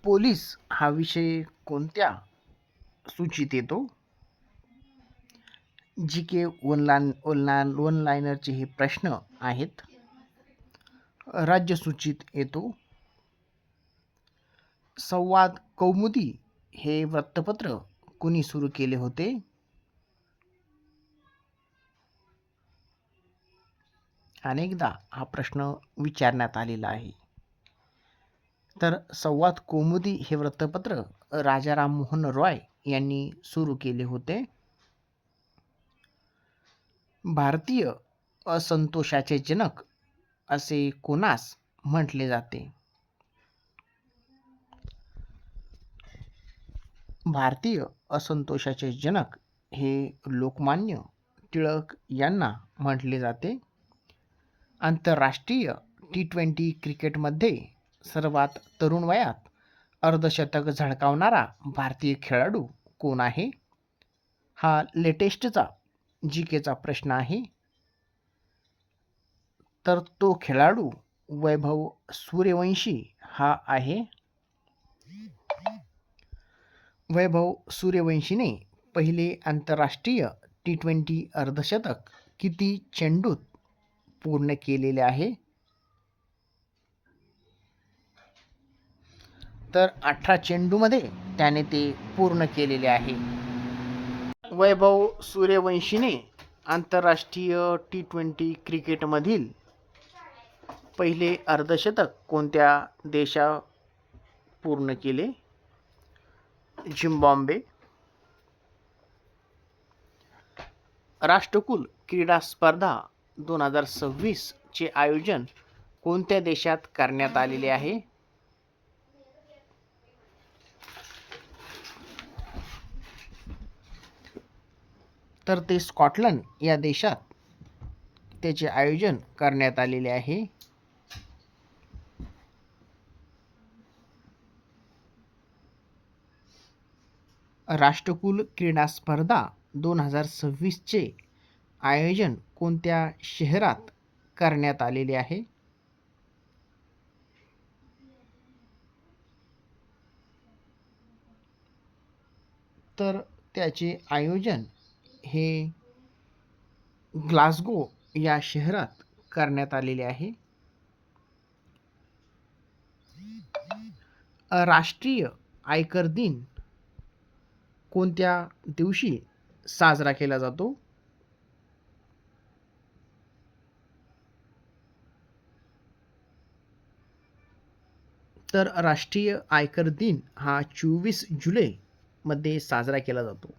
Police हा विषय कोणत्या सूचीत येतो? जी के वन लाइनरचे हे प्रश्न आहेत. राज्य सूचीत येतो. संवाद कौमुदी हे वृत्तपत्र कुणी सुरू केले होते? अनेकदा हा प्रश्न विचारण्यात आलेला आहे. तर संवाद कौमुदी हे वृत्तपत्र राजाराम मोहन रॉय यांनी सुरू केले होते. भारतीय असंतोषाचे जनक असे कोणास म्हटले जाते? भारतीय असंतोषाचे जनक हे लोकमान्य टिळक यांना म्हटले जाते. आंतरराष्ट्रीय T20 क्रिकेटमध्ये सर्वात तरुण वयात अर्धशतक झळकावणारा भारतीय खेळाडू कोण आहे? हा लेटेस्टचा जीकेचा प्रश्न आहे. तर तो खेळाडू वैभव सूर्यवंशी हा आहे. वैभव सूर्यवंशीने पहिले आंतरराष्ट्रीय T20 अर्धशतक किती चेंडूत पूर्ण केलेले आहे? तर 18 चेंडूमध्ये त्याने ते पूर्ण केलेले आहे. वैभव सूर्यवंशीने आंतरराष्ट्रीय T20 क्रिकेटमधील पहिले अर्धशतक कोणत्या देशात पूर्ण केले? झिम्बाब्वे. राष्ट्रकुल क्रीडा स्पर्धा 2026 चे आयोजन कोणत्या देशात करण्यात आलेले आहे? तर ते स्कॉटलंड या देशात त्याचे आयोजन करण्यात आलेले आहे. राष्ट्रकुल क्रीडा स्पर्धा 2026 चे आयोजन कोणत्या शहरात करण्यात आलेले आहे? तर त्याचे आयोजन हे ग्लासगो या शहरात करण्यात आलेले आहे. राष्ट्रीय आयकर दिन कोणत्या दिवशी साजरा केला जातो? तर राष्ट्रीय आयकर दिन हा 24 जुलै मध्ये साजरा केला जातो.